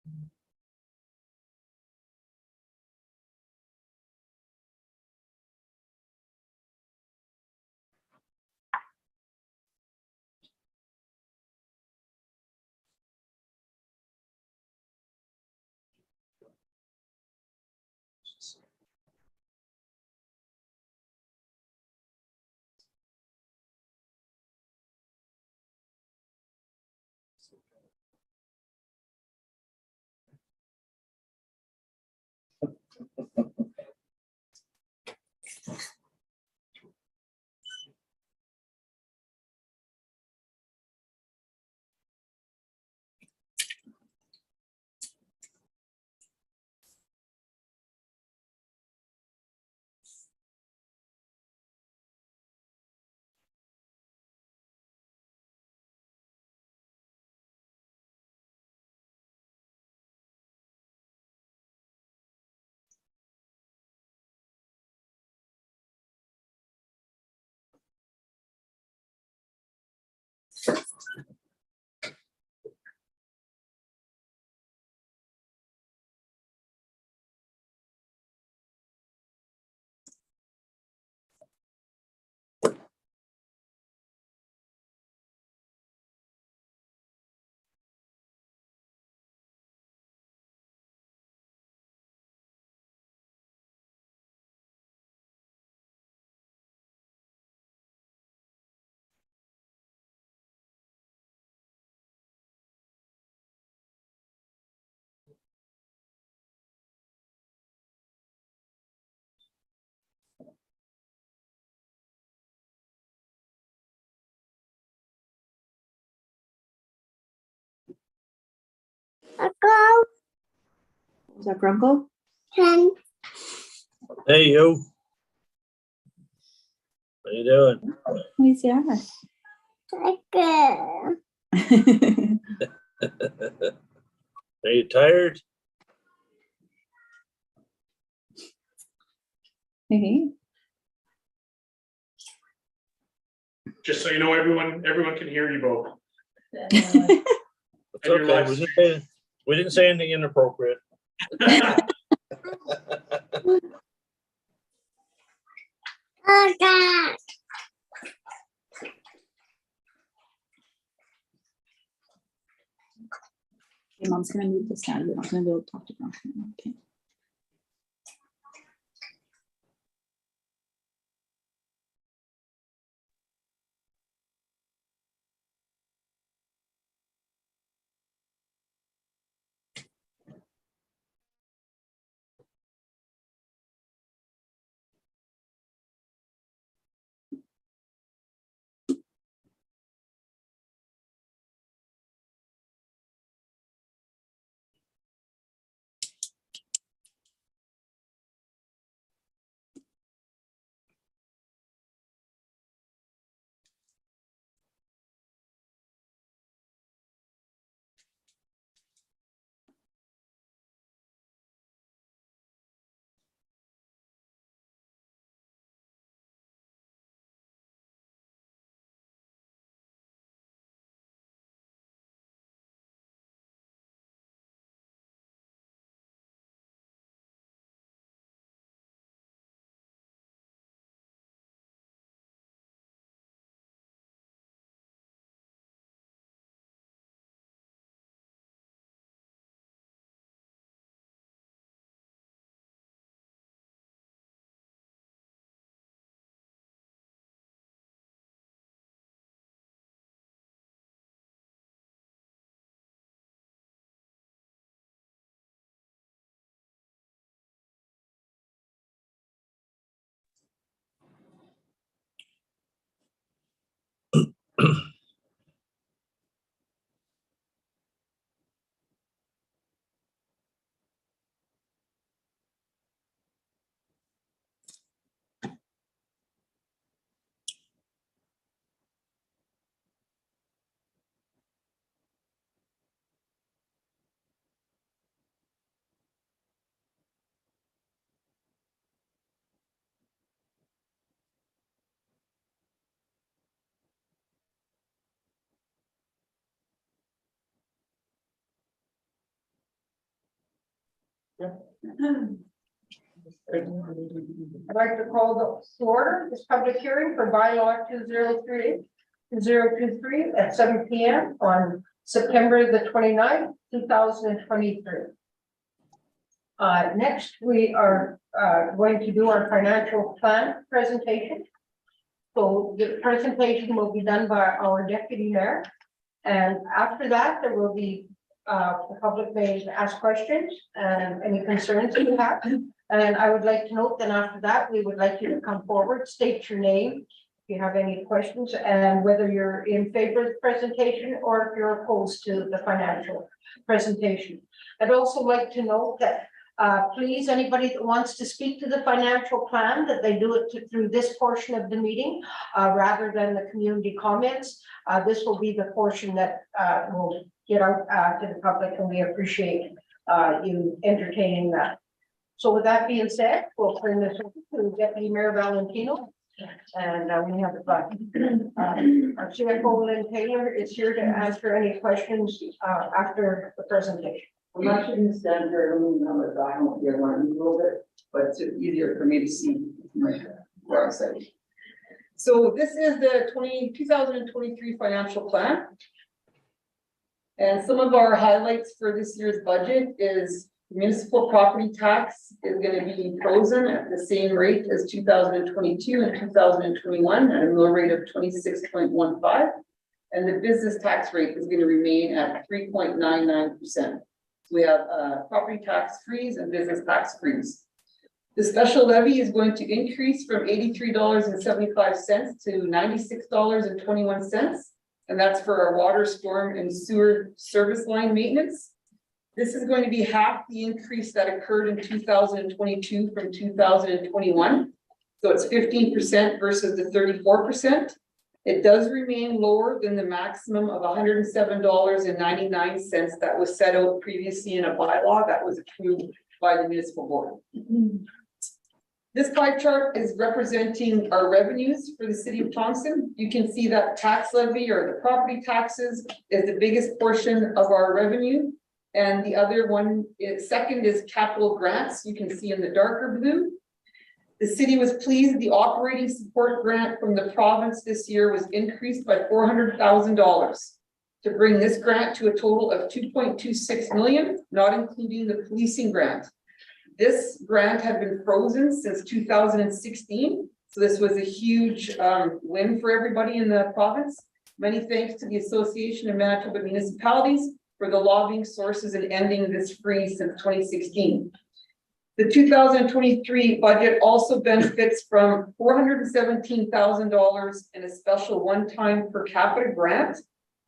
Uncle. Was that Grunkle? Hey, you. What you doing? Let me see. Are you tired? Hey. Just so you know, everyone can hear you both. It's okay. We didn't say anything inappropriate. Oh, God. Okay, Mom's gonna move this down. You're not gonna be able to talk to Grunkle. Okay. I'd like to call to order this public hearing for bylaw 2023 at 7 p.m. on September the 29th, 2023. Next, we are going to do our financial plan presentation. So the presentation will be done by our deputy mayor. And after that, there will be the public may ask questions and any concerns you have. And I would like to note that after that, we would like you to come forward, state your name, if you have any questions, and whether you're in favor of the presentation or if you're opposed to the financial presentation. I'd also like to note that please, anybody that wants to speak to the financial plan, that they do it through this portion of the meeting rather than the community comments. This will be the portion that will get out to the public, and we appreciate you entertaining that. So with that being said, we'll turn this over to Deputy Mayor Valentino. And we have our CFO Lynn Taylor is here to answer any questions after the presentation. I'm actually going to stand here and move I won't be able to move a little bit, but it's easier for me to see where I'm sitting. So this is the 2023 financial plan. And some of our highlights for this year's budget is municipal property tax is going to be frozen at the same rate as 2022 and 2021 at a mill rate of 26.15. And the business tax rate is going to remain at 3.99%. We have property tax freeze and business tax freeze. The special levy is going to increase from $83.75 to $96.21. And that's for our water, storm, and sewer service line maintenance. This is going to be half the increase that occurred in 2022 from 2021. So it's 15% versus the 34%. It does remain lower than the maximum of $107.99 that was set out previously in a bylaw that was approved by the municipal board. This pie chart is representing our revenues for the city of Thompson. You can see that tax levy or the property taxes is the biggest portion of our revenue. And the other one is second is capital grants. You can see in the darker blue. The city was pleased the operating support grant from the province this year was increased by $400,000 to bring this grant to a total of $2.26 million, not including the policing grant. This grant had been frozen since 2016. So this was a huge win for everybody in the province. Many thanks to the Association of Manitoba Municipalities for the lobbying sources and ending this freeze since 2016. The 2023 budget also benefits from $417,000 in a special one-time per capita grant,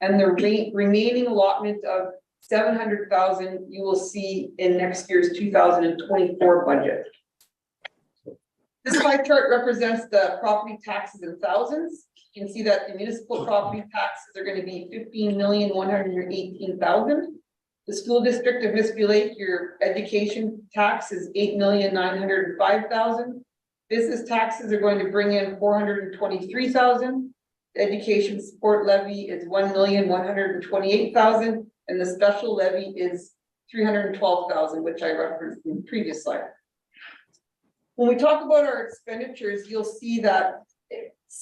and the remaining allotment of $700,000 you will see in next year's 2024 budget. This pie chart represents the property taxes in thousands. You can see that the municipal property taxes are going to be $15,118,000. The school district of Mispy Lake, your education tax is $8,905,000. Business taxes are going to bring in $423,000. The education support levy is $1,128,000, and the special levy is $312,000, which I referenced in the previous slide. When we talk about our expenditures, you'll see that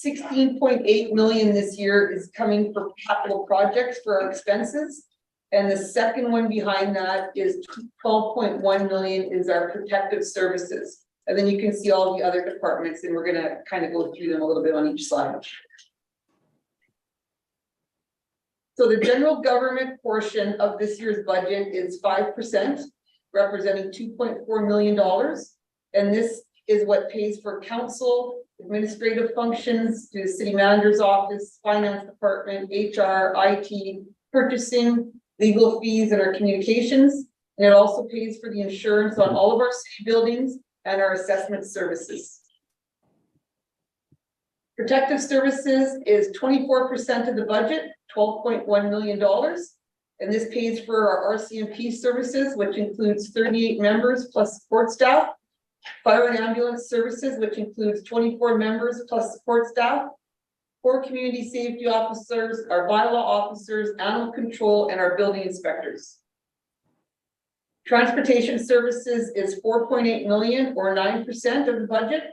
$16.8 million this year is coming for capital projects for our expenses. And the second one behind that is $12.1 million is our protective services. And then you can see all the other departments, and we're going to kind of go through them a little bit on each slide. So the general government portion of this year's budget is 5%, representing $2.4 million. And this is what pays for council, administrative functions, through the city manager's office, finance department, HR, IT, purchasing, legal fees, and our communications. And it also pays for the insurance on all of our city buildings and our assessment services. Protective services is 24% of the budget, $12.1 million. And this pays for our RCMP services, which includes 38 members plus support staff. Fire and ambulance services, which includes 24 members plus support staff. 4 community safety officers, our bylaw officers, animal control, and our building inspectors. Transportation services is 4.8 million or 9% of the budget.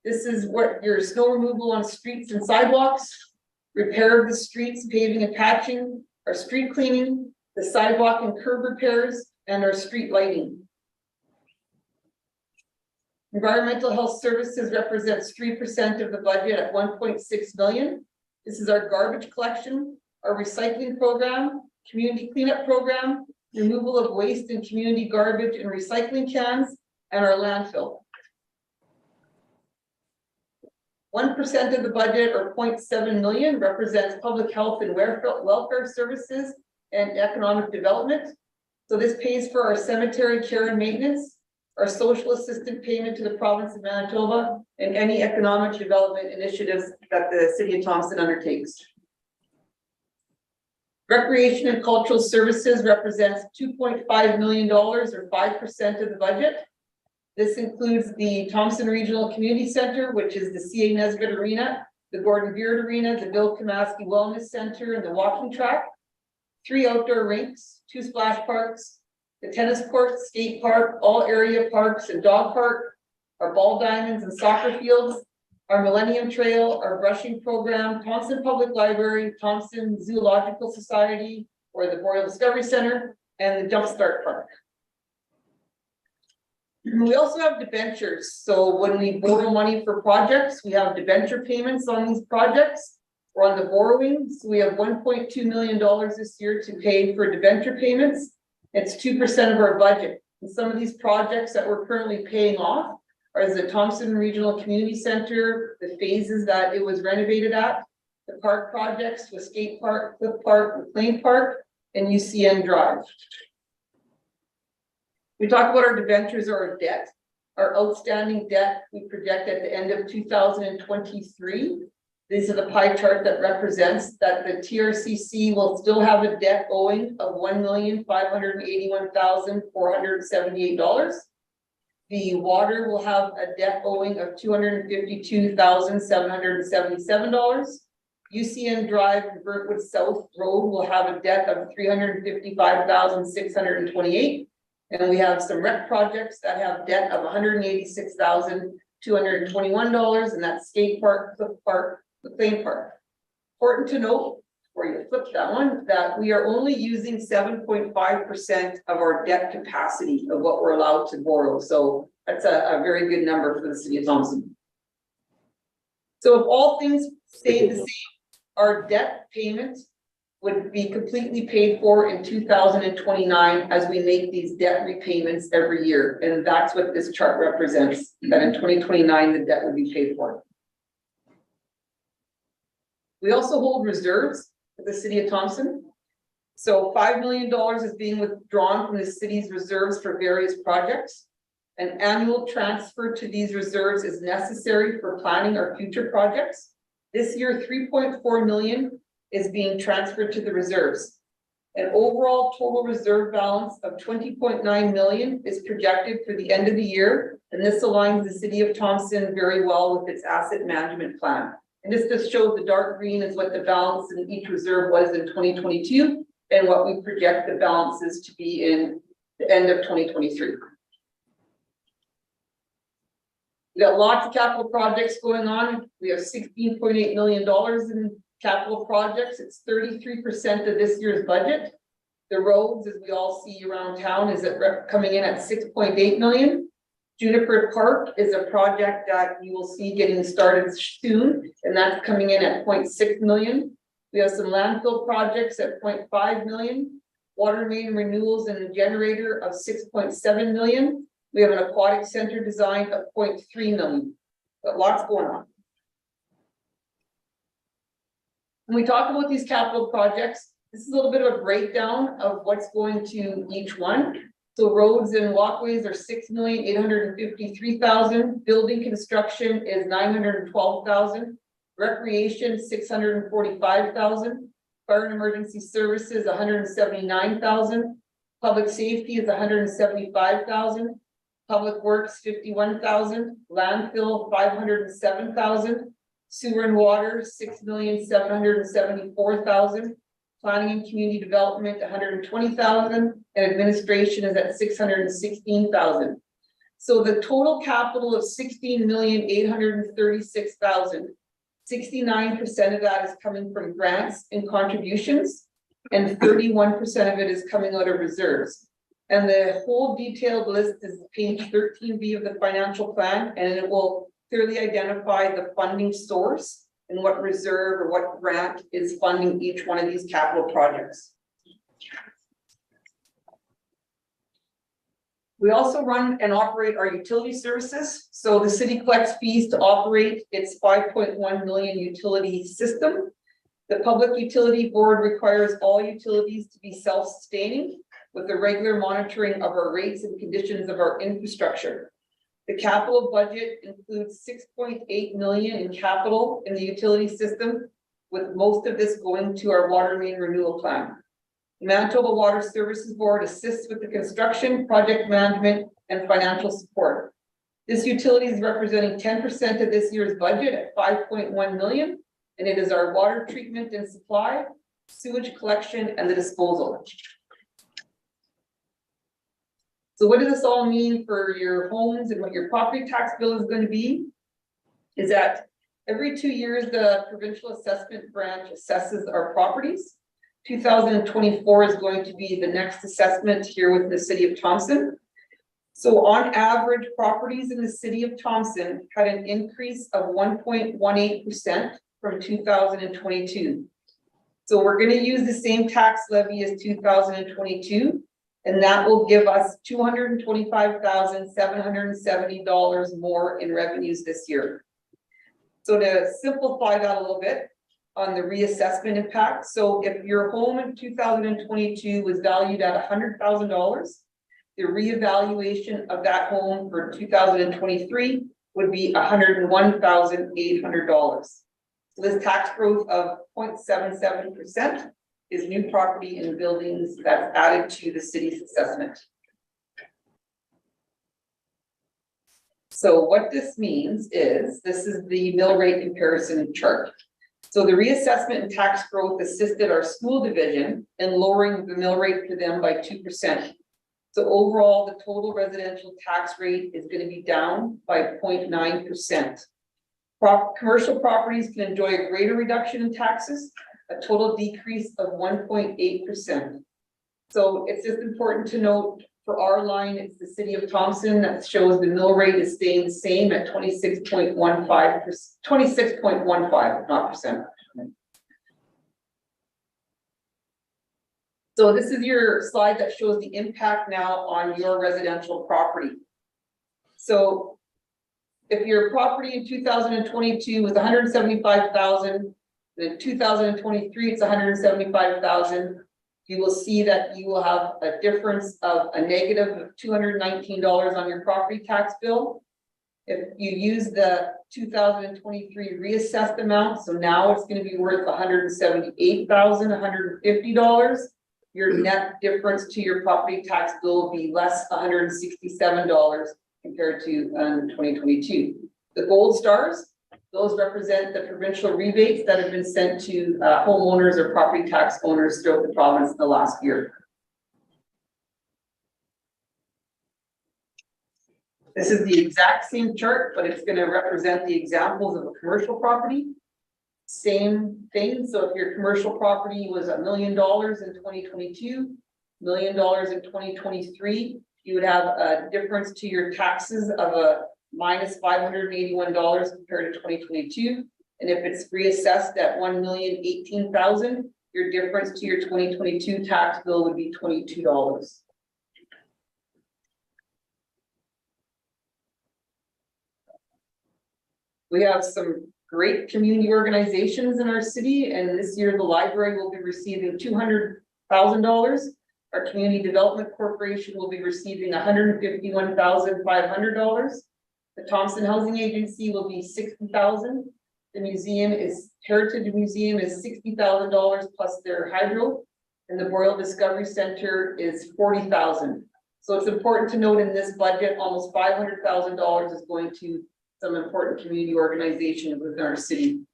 This is what your snow removal on streets and sidewalks, repair of the streets, paving and patching, our street cleaning, the sidewalk and curb repairs, and our street lighting. Environmental health services represents 3% of the budget at 1.6 million. This is our garbage collection, our recycling program, community cleanup program, removal of waste and community garbage and recycling cans, and our landfill. 1% of the budget, or 0.7 million, represents public health and welfare services and economic development. So this pays for our cemetery care and maintenance, our social assistance payment to the province of Manitoba, and any economic development initiatives that the city of Thompson undertakes. Recreation and cultural services represents $2.5 million or 5% of the budget. This includes the Thompson Regional Community Center, which is the C.A. Nesbitt Arena, the Gordon Beard Arena, the Bill Kamaski Wellness Center, and the walking track, 3 outdoor rinks, 2 splash parks, the tennis court, skate park, all area parks and dog park, our ball diamonds and soccer fields, our Millennium Trail, our brushing program, Thompson Public Library, Thompson Zoological Society, or the Boreal Discovery Center, and the Jumpstart Park. We also have debentures. So when we borrow money for projects, we have debenture payments on these projects or on the borrowing. So we have $1.2 million this year to pay for debenture payments. It's 2% of our budget. And some of these projects that we're currently paying off are the Thompson Regional Community Center, the phases that it was renovated at, the park projects, the skate park, Cliff Park, McLean Park, and UCN Drive. We talk about our debentures or our debt. Our outstanding debt we project at the end of 2023. These are the pie chart that represents that the TRCC will still have a debt owing of $1,581,478. The water will have a debt owing of $252,777. UCN Drive and Burntwood South Road will have a debt of $355,628. And we have some rec projects that have debt of $186,221, and that's skate park, Cliff Park, McLean Park. Important to note, before you flip that one, that we are only using 7.5% of our debt capacity of what we're allowed to borrow. So that's a very good number for the city of Thompson. So if all things stay the same, our debt payment would be completely paid for in 2029 as we make these debt repayments every year. And that's what this chart represents, that in 2029, the debt would be paid for. We also hold reserves at the city of Thompson. So $5 million is being withdrawn from the city's reserves for various projects. An annual transfer to these reserves is necessary for planning our future projects. This year, 3.4 million is being transferred to the reserves. An overall total reserve balance of 20.9 million is projected for the end of the year, and this aligns the city of Thompson very well with its asset management plan. And this just shows the dark green is what the balance in each reserve was in 2022 and what we project the balances to be in the end of 2023. We got lots of capital projects going on. We have $16.8 million in capital projects. It's 33% of this year's budget. The roads, as we all see around town, is coming in at 6.8 million. Juniper Park is a project that you will see getting started soon, and that's coming in at 0.6 million. We have some landfill projects at 0.5 million, water main renewals and a generator of 6.7 million. We have an aquatic center design of 0.3 million, but lots going on. When we talk about these capital projects, this is a little bit of a breakdown of what's going to each one. So roads and walkways are 6,853,000. Building construction is 912,000. Recreation 645,000. Fire and emergency services 179,000. Public safety is 175,000. Public works 51,000. Landfill 507,000. Sewer and water, 6,774,000. planning and community development, 120,000, and administration is at 616,000. So the total capital of 16,836,000, 69% of that is coming from grants and contributions, and 31% of it is coming out of reserves. And the whole detailed list is page 13B of the financial plan, and it will clearly identify the funding source and what reserve or what grant is funding each one of these capital projects. We also run and operate our utility services. So the city collects fees to operate its 5.1 million utility system. The Public Utility Board requires all utilities to be self-sustaining with the regular monitoring of our rates and conditions of our infrastructure. The capital budget includes 6.8 million in capital in the utility system, with most of this going to our water main renewal plan. The Manitoba Water Services Board assists with the construction, project management, and financial support. This utility is representing 10% of this year's budget at 5.1 million, and it is our water treatment and supply, sewage collection, and the disposal. So what does this all mean for your homes and what your property tax bill is going to be? Is that every 2 years, the provincial assessment branch assesses our properties. 2024 is going to be the next assessment here within the city of Thompson. So on average, properties in the city of Thompson had an increase of 1.18% from 2022. So we're going to use the same tax levy as 2022. And that will give us $225,770 more in revenues this year. So to simplify that a little bit on the reassessment impact. So if your home in 2022 was valued at $100,000, the reevaluation of that home for 2023 would be $101,800. So this tax growth of 0.77% is new property and buildings that's added to the city's assessment. So what this means is, this is the mill rate comparison chart. So the reassessment and tax growth assisted our school division in lowering the mill rate for them by 2%. So overall, the total residential tax rate is going to be down by 0.9%. Commercial properties can enjoy a greater reduction in taxes, a total decrease of 1.8%. So it's just important to note for our line, it's the city of Thompson that shows the mill rate is staying the same at 26.15%, 26.15, not percent. So this is your slide that shows the impact now on your residential property. So if your property in 2022 was 175,000, in 2023, it's 175,000. You will see that you will have a difference of a negative of $219 on your property tax bill. If you use the 2023 reassessed amount, so now it's going to be worth $178,150. Your net difference to your property tax bill will be less $167 compared to 2022. The gold stars, those represent the provincial rebates that have been sent to homeowners or property tax owners throughout the province in the last year. This is the exact same chart, but it's going to represent the examples of a commercial property. Same thing. So if your commercial property was $1 million in 2022, $1 million in 2023, you would have a difference to your taxes of a minus $581 compared to 2022. And if it's reassessed at $1,018,000, your difference to your 2022 tax bill would be $22. We have some great community organizations in our city, and this year the library will be receiving $200,000. Our Community Development Corporation will be receiving $151,500. The Thompson Housing Agency will be $60,000. The Heritage Museum is $60,000 plus their hydro, and the Boreal Discovery Center is $40,000. So it's important to note in this budget, almost $500,000 is going to some important community organizations within our city.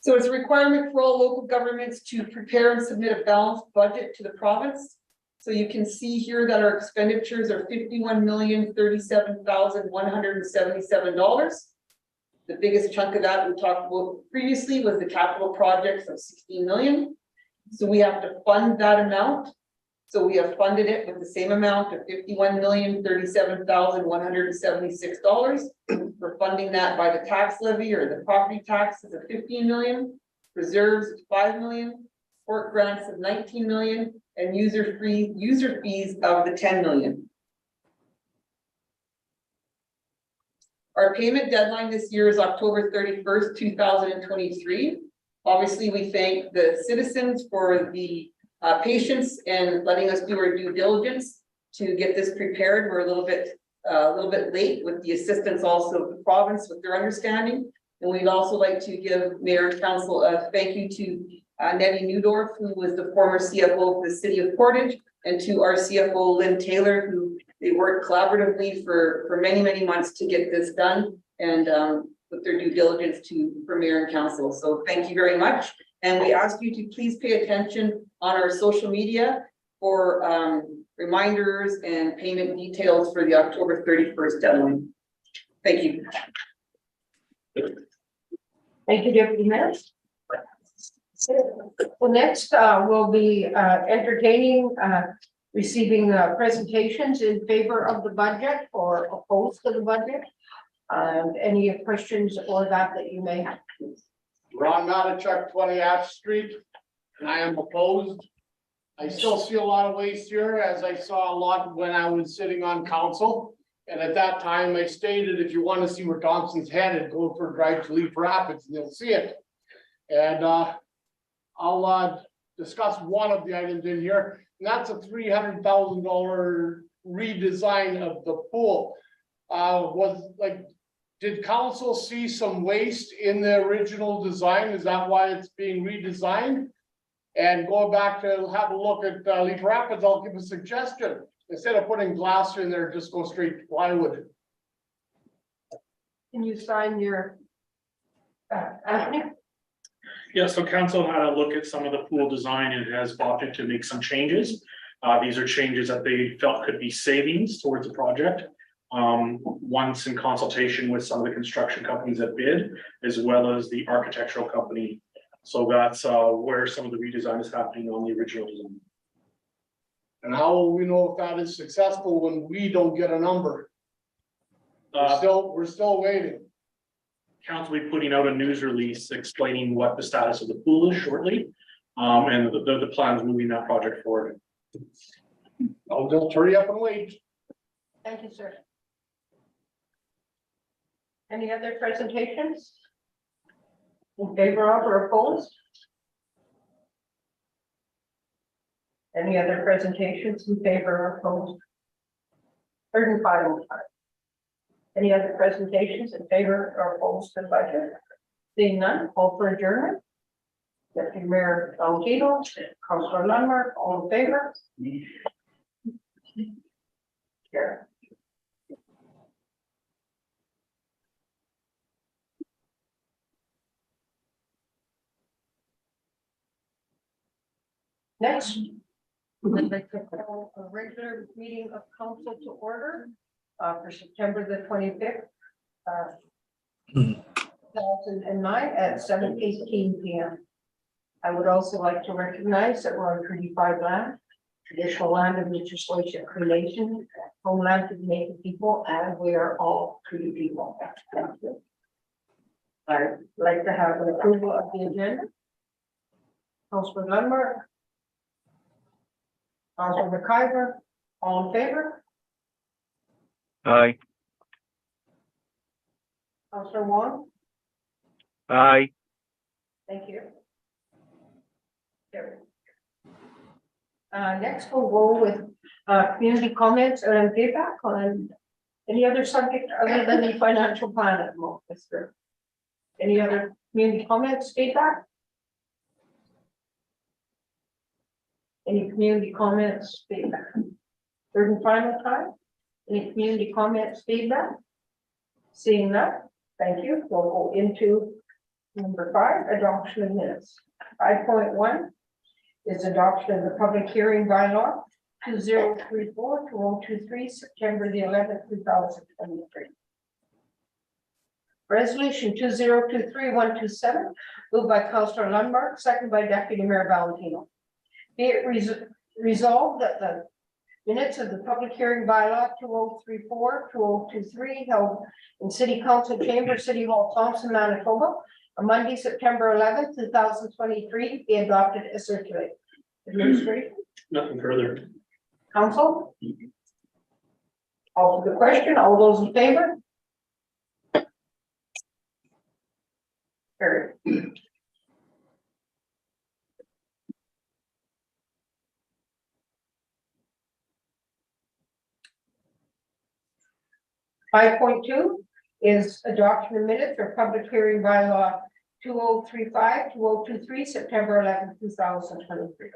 So it's a requirement for all local governments to prepare and submit a balanced budget to the province. So you can see here that our expenditures are $51,037,177. The biggest chunk of that we talked about previously was the capital projects of 16 million. So we have to fund that amount. So we have funded it with the same amount of $51,037,176. We're funding that by the tax levy or the property taxes of 15 million, reserves of 5 million, port grants of 19 million, and user fees of the 10 million. Our payment deadline this year is October 31st, 2023. Obviously, we thank the citizens for the patience and letting us do our due diligence to get this prepared. We're a little bit late with the assistance also of the province with their understanding. And we'd also like to give Mayor and Council a thank you to Nettie Newdorf, who was the former CFO of the City of Portage, and to our CFO Lynn Taylor, who they worked collaboratively for many, many months to get this done and with their due diligence for Mayor and Council. So thank you very much. And we ask you to please pay attention on our social media for reminders and payment details for the October 31st deadline. Thank you. Thank you, Deputy Mayor. Well, next, we'll be entertaining, receiving presentations in favor of the budget or opposed to the budget. Any questions or that you may have. Ron Matachuk, 20 Ash Street, and I am opposed. I still see a lot of waste here, as I saw a lot when I was sitting on council. And at that time, I stated, if you want to see where Thompson's headed, go for a drive to Leaf Rapids and you'll see it. And I'll discuss one of the items in here, and that's a $300,000 redesign of the pool. Did council see some waste in the original design? Is that why it's being redesigned? And going back to have a look at Leaf Rapids, I'll give a suggestion. Instead of putting glass in there, just go straight to plywood. Can you sign your Anthony? Yeah, so council had a look at some of the pool design and has opted to make some changes. These are changes that they felt could be savings towards the project. Once in consultation with some of the construction companies that bid, as well as the architectural company. So that's where some of the redesign is happening on the original design. And how will we know if that is successful when we don't get a number? We're still waiting. Council will be putting out a news release explaining what the status of the pool is shortly, and the plans moving that project forward. I'll just hurry up and wait. Thank you, sir. Any other presentations? In favor of or opposed? Any other presentations in favor or opposed? Third and final time. Any other presentations in favor or opposed to the budget? Seeing none, call for adjournment. Deputy Mayor Valentino, Councilor Lundmark, all in favor? Here. Next, we'd like to call a regular meeting of council to order for September the 25th, 2009 at 7:18 p.m. I would also like to recognize that we're on Treaty 5 land, traditional land of legislation, Cree Nation, homeland of the Native people, and we are all Cree people. Thank you. I'd like to have an approval of the agenda. Councilor Lundmark. Councilor McIver, all in favor? Aye. Councilor Wong, Aye. thank you. Carried. Next we'll go with community comments and feedback on any other subject other than the financial plan at the moment, Mr. Any other community comments, feedback? Any community comments, feedback? Third and final time? Any community comments, feedback? Seeing that, thank you. We'll go into Number 5, adoption of minutes. 5.1 is adoption of the public hearing bylaw 2034-2023, September the 11th, 2023. Resolution 2023-127, moved by Councillor Lundmark, second by Deputy Mayor Valentino. Be it resolved that the minutes of the public hearing bylaw 2034-2023 held in City Council Chamber, City Hall, Thompson, Manitoba, on Monday, September 11th, 2023, be adopted as circulated. Administration, Nothing further. council? Call for the question. All those in favor? Carried. 5.2 is adoption of minutes for public hearing bylaw 2035-2023, September 11th, 2023.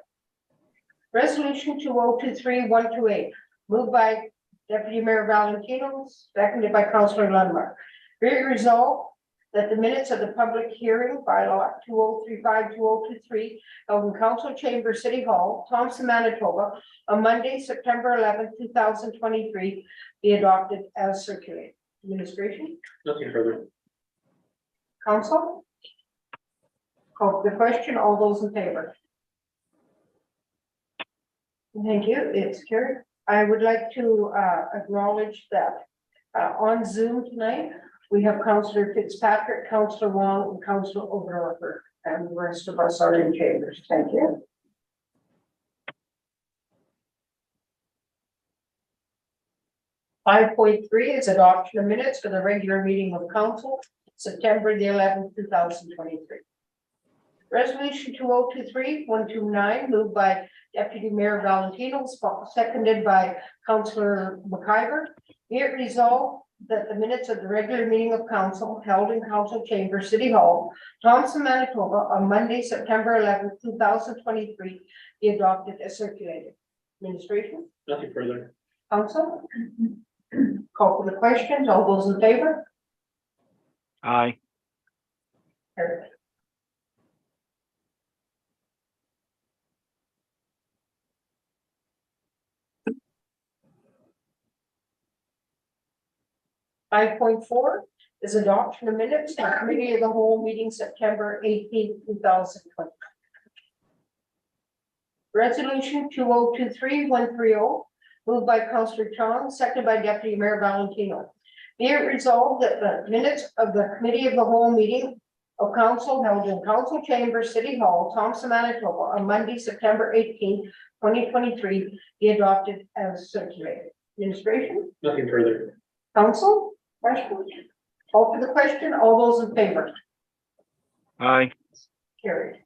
Resolution 2023-128, moved by Deputy Mayor Valentino, seconded by Councillor Lundmark. Be it resolved that the minutes of the public hearing bylaw 2035-2023 held in Council Chamber, City Hall, Thompson, Manitoba, on Monday, September 11th, 2023, be adopted as circulated. Administration, Nothing further. council? Call for the question. All those in favor? Thank you. It's carried. I would like to acknowledge that on Zoom tonight, we have Councillor Fitzpatrick, Councillor Wong, and Councillor Overlocker, and the rest of us are in chambers. Thank you. Five point three is adoption of minutes for the regular meeting of council, September the 11th, 2023. Resolution 2023-129, moved by Deputy Mayor Valentino, seconded by Councillor McIver. Be it resolved that the minutes of the regular meeting of council held in Council Chamber, City Hall, Thompson, Manitoba, on Monday, September 11th, 2023, be adopted as circulated. Administration, Nothing further. council? Call for the questions. All those in favor? Aye. Carried. Five point four is adoption of minutes for committee of the whole meeting September 18th, 2020. Resolution 2023-130, moved by Councillor Chong, seconded by Deputy Mayor Valentino. Be it resolved that the minutes of the committee of the whole meeting of council held in Council Chamber, City Hall, Thompson, Manitoba, on Monday, September 18th, 2023, be adopted as circulated. Administration, Nothing further. council, question? Call for the question. All those in favor? Aye. Carried.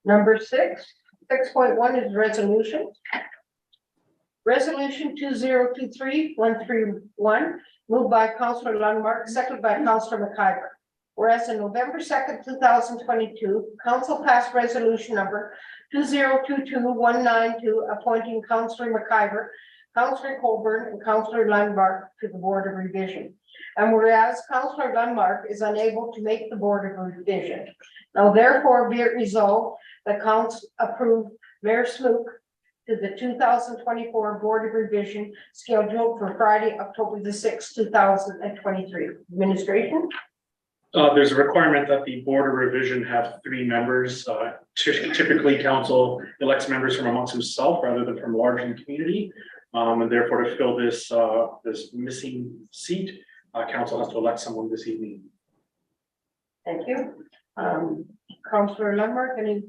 Number 6.1 is resolution. Resolution 2023-131, moved by Councillor Lundmark, seconded by Councillor McIver. Whereas on November 2nd, 2022, council passed resolution number 2022-192, appointing Councillor McIver, Councillor Colburn, and Councillor Lundmark to the Board of Revision. And whereas Councillor Lundmark is unable to make the Board of Revision, now therefore be it resolved that council approve Mayor Smook to the 2024 Board of Revision scheduled for Friday, October the 6th, 2023. Administration? There's a requirement that the Board of Revision have 3 members. Typically, council elects members from amongst himself rather than from large in the community. And therefore, to fill this missing seat, council has to elect someone this evening. Thank you. Councillor Lundmark, any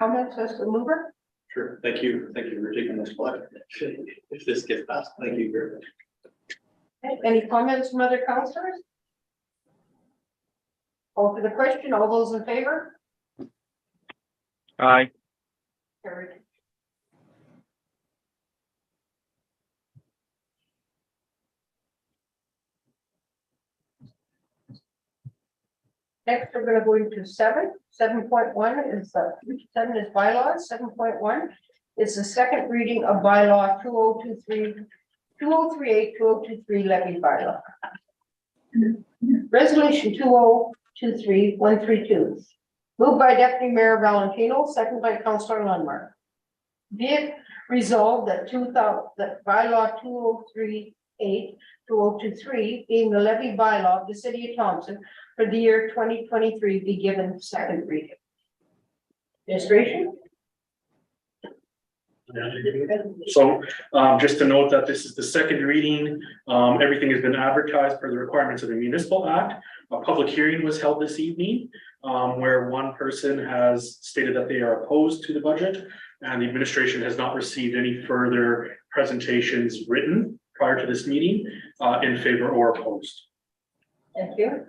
comments as the mover? Sure, thank you for taking this slide. If this gets passed, thank you very much. Okay, any comments from other councillors? Call for the question. All those in favor? Aye. Carried. Next, we're gonna go into 7.1 is, 7 is bylaws, 7.1 is the second reading of bylaw 2038, 2023 levy bylaw. Resolution 2023-132, moved by Deputy Mayor Valentino, second by Councillor Lundmark. Be it resolved that that bylaw 2038, 2023, being the levy bylaw of the city of Thompson for the year 2023 be given second reading. Administration? So, just to note that this is the second reading, everything has been advertised per the requirements of the Municipal Act. A public hearing was held this evening, where one person has stated that they are opposed to the budget, and the administration has not received any further presentations written prior to this meeting, in favor or opposed. Thank you.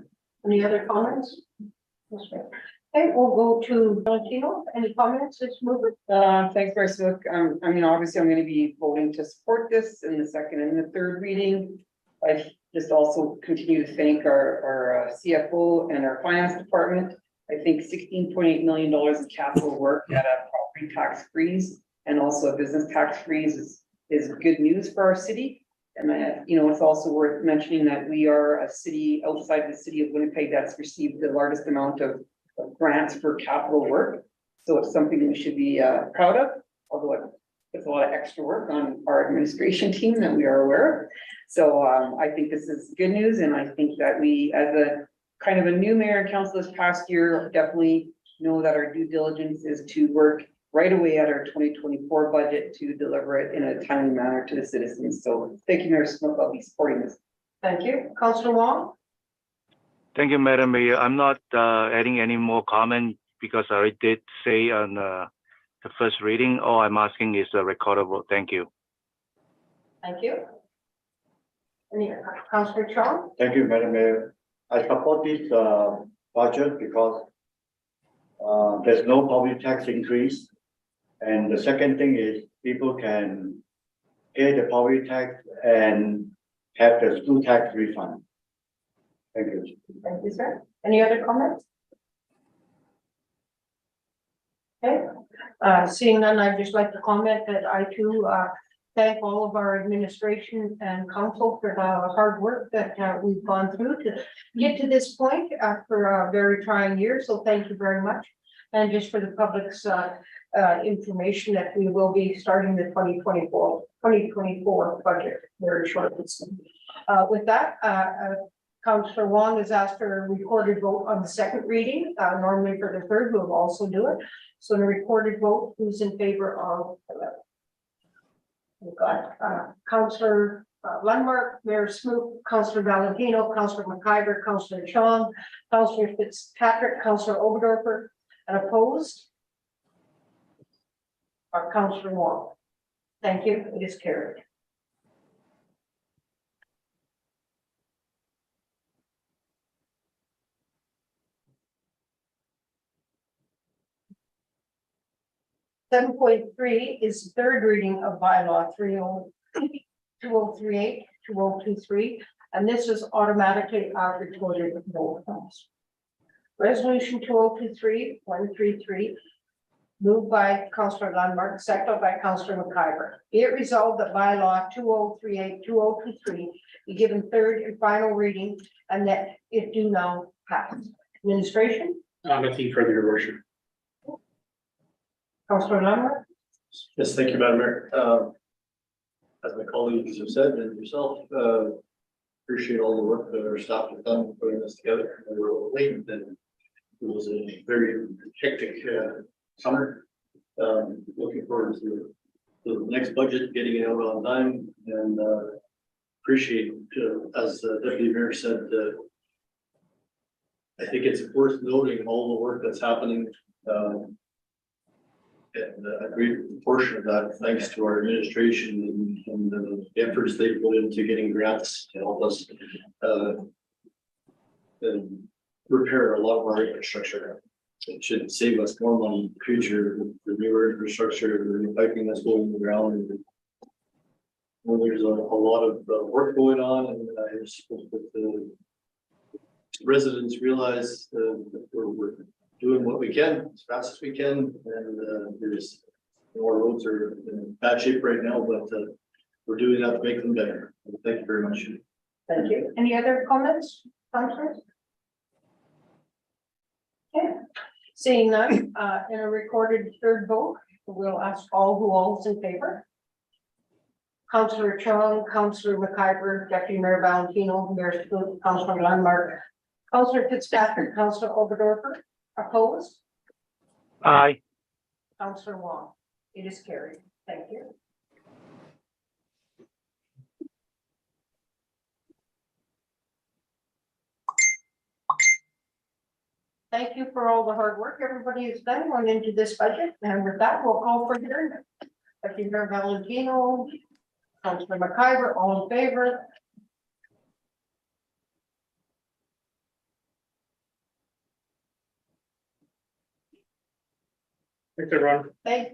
Any other comments? Okay, we'll go to Valentino. Any comments? Let's move it. Thanks, Mayor Swick. I mean, obviously, I'm gonna be voting to support this in the second and the third reading. I just also continue to thank our CFO and our finance department. I think $16.8 million in capital work at a property tax freeze and also a business tax freeze is good news for our city. And you know, it's also worth mentioning that we are a city outside the city of Winnipeg that's received the largest amount of grants for capital work. So it's something we should be proud of, although it's a lot of extra work on our administration team that we are aware of. So I think this is good news, and I think that we, as a kind of a new mayor and council this past year, definitely know that our due diligence is to work right away at our 2024 budget to deliver it in a timely manner to the citizens. So thank you, Mayor Smith. I'll be supporting this. Thank you. Councillor Wong? Thank you, Madam Mayor. I'm not adding any more comment because I already did say on the first reading. All I'm asking is a recordable. Thank you. Thank you. Any Councillor Chong? Thank you, Madam Mayor. I support this budget because there's no property tax increase. And the second thing is people can pay the property tax and have the school tax refund. Thank you. Thank you, sir. Any other comments? Okay, seeing none, I'd just like to comment that I too thank all of our administration and council for the hard work that we've gone through to get to this point after a very trying year. So thank you very much. And just for the public's information that we will be starting the 2024 budget very shortly. With that, Councillor Wong has asked for a recorded vote on the second reading. Normally for the third, we'll also do it. So the recorded vote, who's in favor of? We've got Councillor Lundmark, Mayor Smoot, Councillor Valentino, Councillor McIver, Councillor Chong, Councillor Fitzpatrick, Councillor Oberdorfer, and opposed? Councillor Wong. Thank you. It is carried. Seven point three is the third reading of bylaw 2038, 2023, and this is automatically recorded vote. Resolution 2023-133, moved by Councillor Lundmark, seconded by Councillor McIver. Be it resolved that bylaw 2038-2023 be given third and final reading, and that it do now pass. Administration? Nothing further, Your Worship. Councillor Lundmark? Yes, thank you, Madam Mayor. As my colleagues have said, and yourself, appreciate all the work that our staff have done putting this together. We were late, and it was a very hectic summer. Looking forward to the next budget, getting it out on time, and appreciate, as the Deputy Mayor said, I think it's worth noting all the work that's happening. And a great portion of that, thanks to our administration and the efforts they put into getting grants to help us repair a lot of our infrastructure. It should save us more money in the future, the newer infrastructure, the piping that's going in the ground. Well, there's a lot of work going on, and I spoke with the residents realize that we're doing what we can as fast as we can, and there's our roads are in bad shape right now, but we're doing that to make them better. Thank you very much. Thank you. Any other comments, councillors? Okay, seeing none, in a recorded third vote, we'll ask all's in favor. Councillor Chung, Councillor McIver, Deputy Mayor Valentino, Mayor Scoot, Councillor Landmark, Councillor Fitzpatrick, Councillor Oberdorfer, opposed, Aye. Councillor Wong. It is carried. Thank you. Thank you for all the hard work everybody has done going into this budget, and with that, we'll call for adjournment. Deputy Mayor Valentino, Councillor McIver, all in favor? Thanks, everyone. Thank you.